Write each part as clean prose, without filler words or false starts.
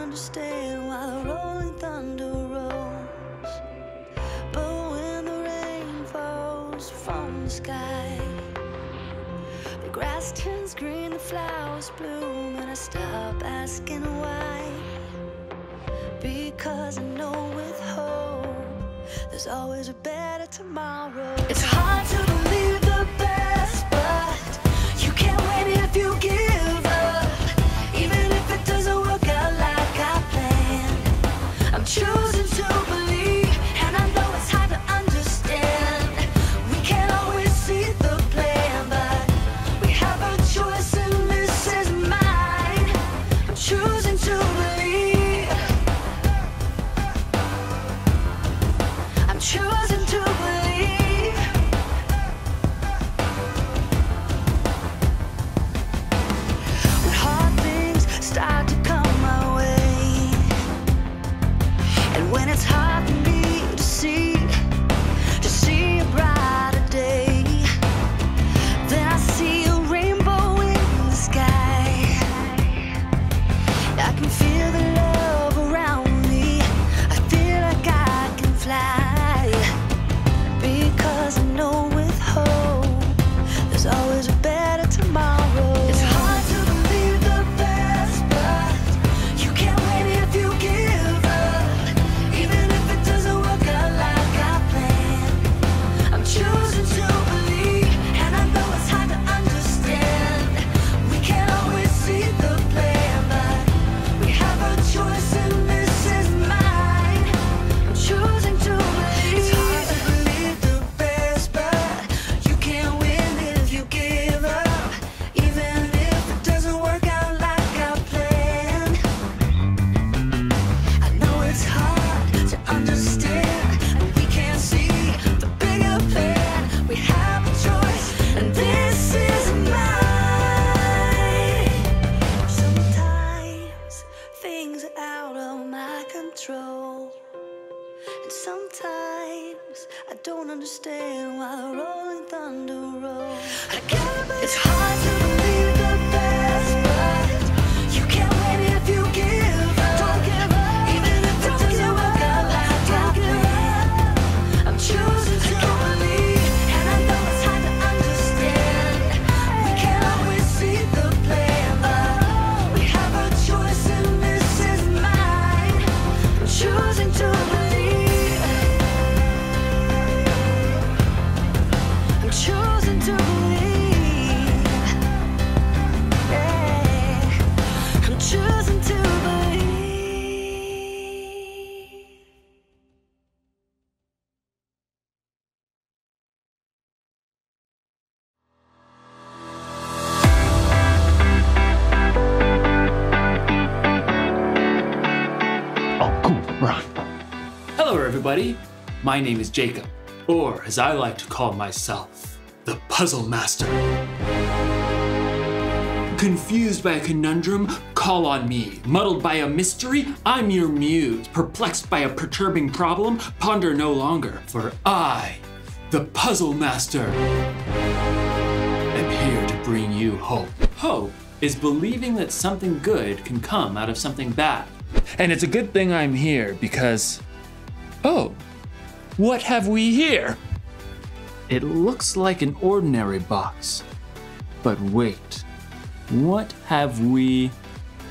understand why the rolling thunder rolls. But when the rain falls from the sky, the grass turns green, the flowers bloom, and I stop asking why. Because I know with hope there's always a better tomorrow. It's hard to believe the best, but you can't win if you give up. Even if it doesn't work out like I planned, I'm choosing to believe, and I know it's hard to understand. We can't always see the plan, but we have a choice and this is mine. I'm choosing to believe. I'm choosing to believe. When hard things start to come my way, and when it's hard for me to see a brighter day, then I see a rainbow in the sky. I can feel the love around me. I feel like I can fly, because I know with hope there's always a better tomorrow. It's hard to believe the best, but you can't win if you give up. Even if it doesn't work out like I planned, I'm choosing to believe, and I know it's hard to understand. We can't always see the plan, but we have a choice and this is mine. I'm choosing to believe. It's hard to believe the best, but you can't win if you give up. Even if it doesn't work out like I planned, I know it's hard to understand, and we can't see the bigger plan. We have a choice, and this is mine. Sometimes things are out of my control, and sometimes I don't understand why the rolling thunder rolls. It's hard to believe the best, but you can't win if you give up. Don't give up. Even if it doesn't work out like I planned, I'm choosing to believe, and I know it's hard to understand. We can't always see the plan, but we have a choice and this is mine. I'm choosing to believe. I'm choosing to believe. Yeah. I'm choosing to believe. Oh, cool, run. Hello everybody, my name is Jacob, or as I like to call myself, the Puzzle Master. Confused by a conundrum? Call on me. Muddled by a mystery? I'm your muse. Perplexed by a perturbing problem? Ponder no longer, for I, the Puzzle Master, am here to bring you hope. Hope is believing that something good can come out of something bad. And it's a good thing I'm here because, oh, what have we here? It looks like an ordinary box, but wait, what have we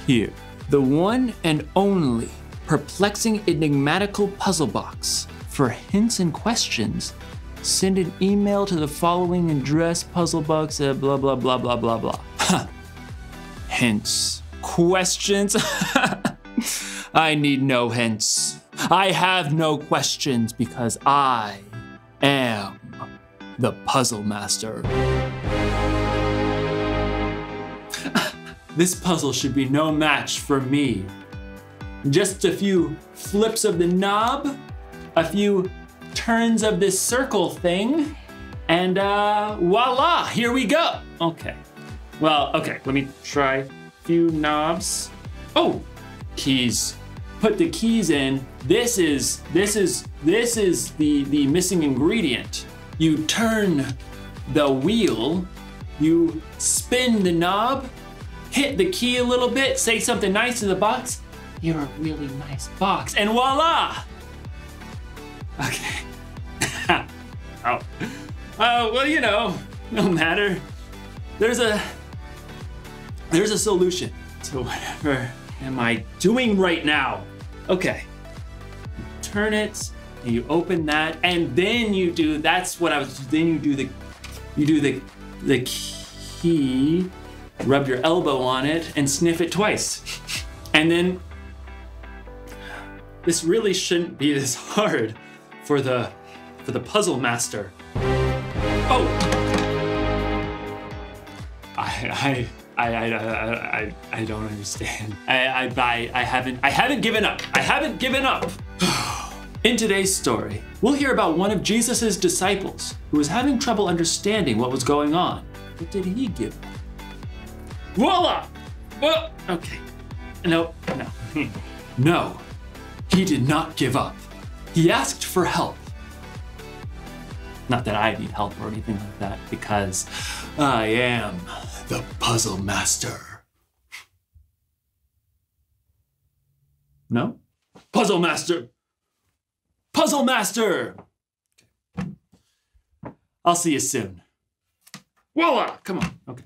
here? The one and only perplexing enigmatical puzzle box. For hints and questions, send an email to the following address, puzzlebox at blah blah blah blah blah blah. Huh. Hints, questions? I need no hints. I have no questions because I am the Puzzle Master. This puzzle should be no match for me. Just a few flips of the knob, a few turns of this circle thing, and voila, here we go. Okay, well, okay, let me try a few knobs. Oh, keys. Put the keys in. This is the missing ingredient. You turn the wheel, you spin the knob, hit the key a little bit, say something nice to the box, you're a really nice box. And voila! Okay. Oh. Well, you know, no matter. There's a solution to whatever am I doing right now. Okay. Turn it, and you open that, and then you do, then you do the key, rub your elbow on it, and sniff it twice. And then, this really shouldn't be this hard for the puzzle master. Oh! I don't understand. I haven't given up. I haven't given up. In today's story, we'll hear about one of Jesus' disciples who was having trouble understanding what was going on. But did he give up? Voila! Well, okay. No. No, he did not give up. He asked for help. Not that I need help or anything like that, because I am the puzzle master. No? Puzzle master! Puzzle master! I'll see you soon. Voila! Come on. Okay.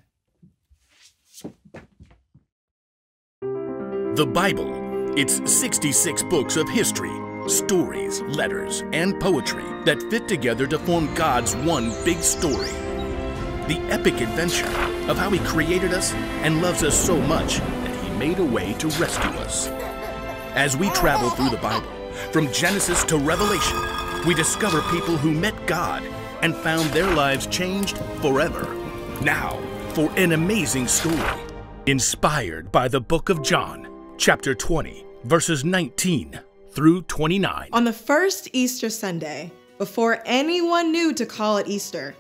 The Bible. It's 66 books of history, stories, letters, and poetry that fit together to form God's one big story. The epic adventure of how He created us and loves us so much that He made a way to rescue us. As we travel through the Bible, from Genesis to Revelation, we discover people who met God and found their lives changed forever. Now, for an amazing story, inspired by the book of John, chapter 20, verses 19 through 29. On the first Easter Sunday, before anyone knew to call it Easter,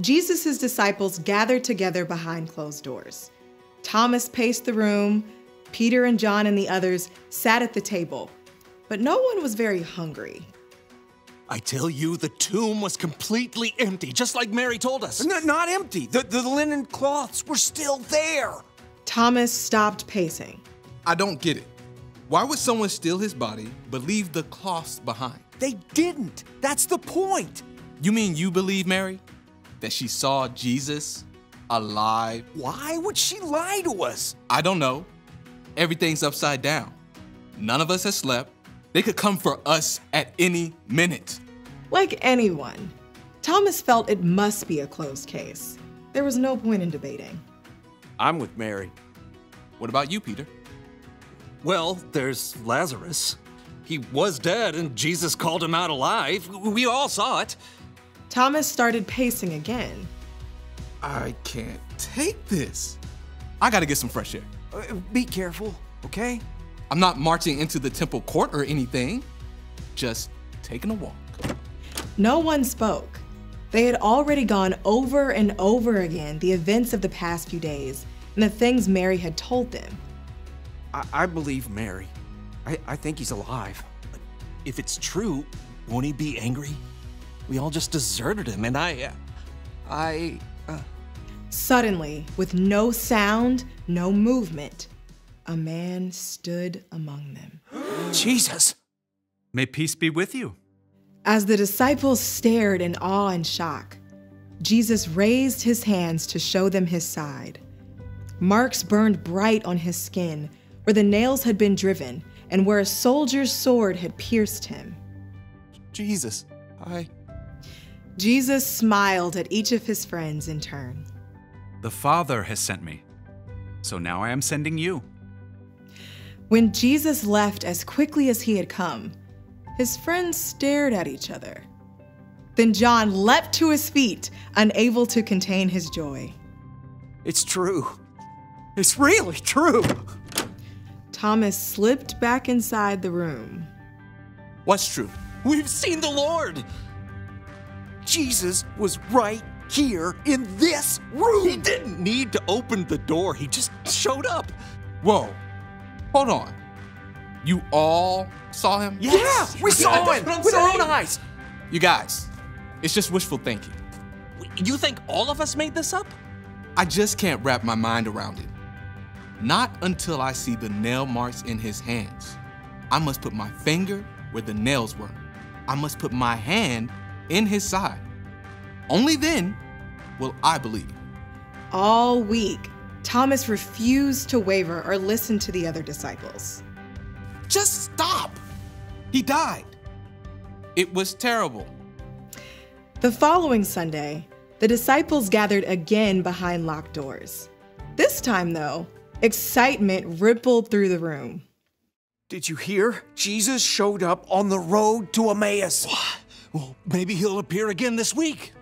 Jesus' disciples gathered together behind closed doors. Thomas paced the room, Peter and John and the others sat at the table, but no one was very hungry. I tell you, the tomb was completely empty, just like Mary told us. Not empty. The linen cloths were still there. Thomas stopped pacing. I don't get it. Why would someone steal his body but leave the cloths behind? They didn't. That's the point. You mean you believe, Mary, that she saw Jesus alive? Why would she lie to us? I don't know. Everything's upside down. None of us has slept. They could come for us at any minute. Like anyone, Thomas felt it must be a closed case. There was no point in debating. I'm with Mary. What about you, Peter? Well, there's Lazarus. He was dead and Jesus called him out alive. We all saw it. Thomas started pacing again. I can't take this. I gotta get some fresh air. Be careful, okay? I'm not marching into the temple court or anything. Just taking a walk. No one spoke. They had already gone over and over again the events of the past few days and the things Mary had told them. I believe Mary. I think he's alive. But if it's true, won't he be angry? We all just deserted him, and Suddenly, with no sound, no movement, a man stood among them. Jesus! May peace be with you. As the disciples stared in awe and shock, Jesus raised his hands to show them his side. Marks burned bright on his skin, where the nails had been driven and where a soldier's sword had pierced him. Jesus, Jesus smiled at each of his friends in turn. The Father has sent me, so now I am sending you. When Jesus left as quickly as he had come, his friends stared at each other. Then John leapt to his feet, unable to contain his joy. It's true. It's really true. Thomas slipped back inside the room. what's true? We've seen the Lord. Jesus was right here in this room. He didn't need to open the door. He just showed up. Whoa, hold on. You all saw him? Yes. Yeah, we saw him with our own eyes. You guys, it's just wishful thinking. You think all of us made this up? I just can't wrap my mind around it. Not until I see the nail marks in his hands. I must put my finger where the nails were. I must put my hand in his side. Only then will I believe. All week, Thomas refused to waver or listen to the other disciples. Just stop! He died. It was terrible. The following Sunday, the disciples gathered again behind locked doors. This time, though, excitement rippled through the room. Did you hear? Jesus showed up on the road to Emmaus. Well, maybe he'll appear again this week.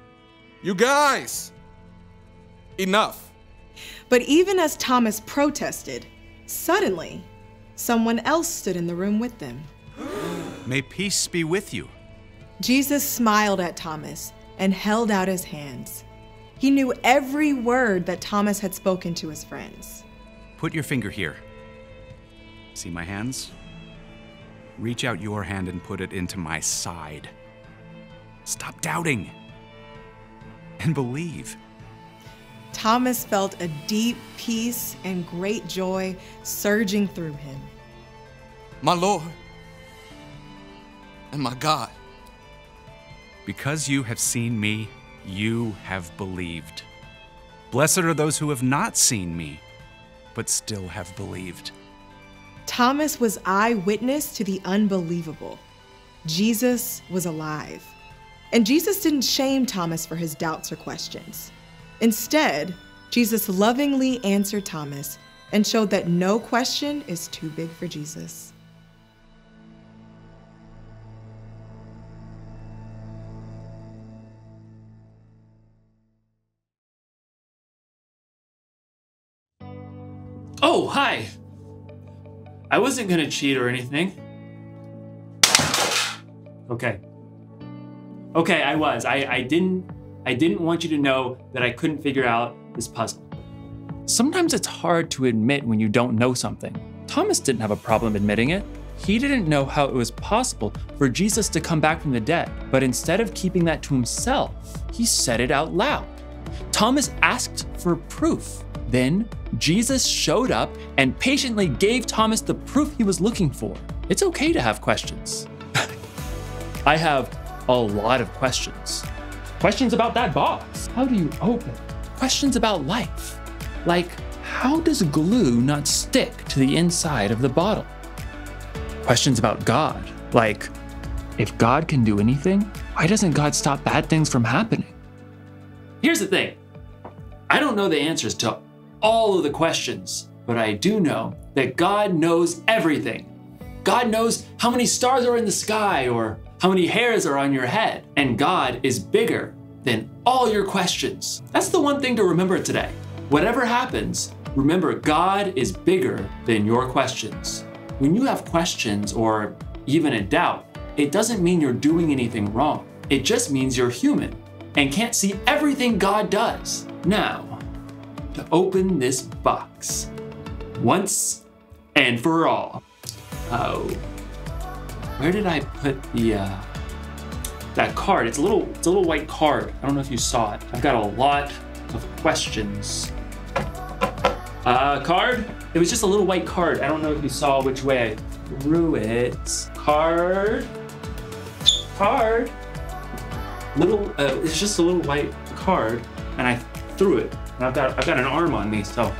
You guys, enough. But even as Thomas protested, suddenly, someone else stood in the room with them. May peace be with you. Jesus smiled at Thomas and held out his hands. He knew every word that Thomas had spoken to his friends. Put your finger here. See my hands? Reach out your hand and put it into my side. Stop doubting and believe. Thomas felt a deep peace and great joy surging through him. My Lord and my God. Because you have seen me, you have believed. Blessed are those who have not seen me, but still have believed. Thomas was eyewitness to the unbelievable. Jesus was alive. And Jesus didn't shame Thomas for his doubts or questions. Instead, Jesus lovingly answered Thomas and showed that no question is too big for Jesus. Oh, hi. I wasn't gonna cheat or anything. Okay. Okay, I was. I didn't want you to know that I couldn't figure out this puzzle. Sometimes it's hard to admit when you don't know something. Thomas didn't have a problem admitting it. He didn't know how it was possible for Jesus to come back from the dead, but instead of keeping that to himself, he said it out loud. Thomas asked for proof. Then Jesus showed up and patiently gave Thomas the proof he was looking for. It's okay to have questions. I have a lot of questions. Questions about that box. How do you open? Questions about life. Like, how does glue not stick to the inside of the bottle? Questions about God. Like, if God can do anything, why doesn't God stop bad things from happening? Here's the thing. I don't know the answers to all of the questions, but I do know that God knows everything. God knows how many stars are in the sky or how many hairs are on your head. And God is bigger than all your questions. That's the one thing to remember today. Whatever happens, remember God is bigger than your questions. When you have questions or even a doubt, it doesn't mean you're doing anything wrong. It just means you're human and can't see everything God does. Now, to open this box once and for all. Oh, where did I put the that card? It's a little white card. I don't know if you saw it. I've got a lot of questions. Card? It was just a little white card. I don't know if you saw which way I threw it. Card. It's just a little white card, and I threw it. And I've got an arm on me, so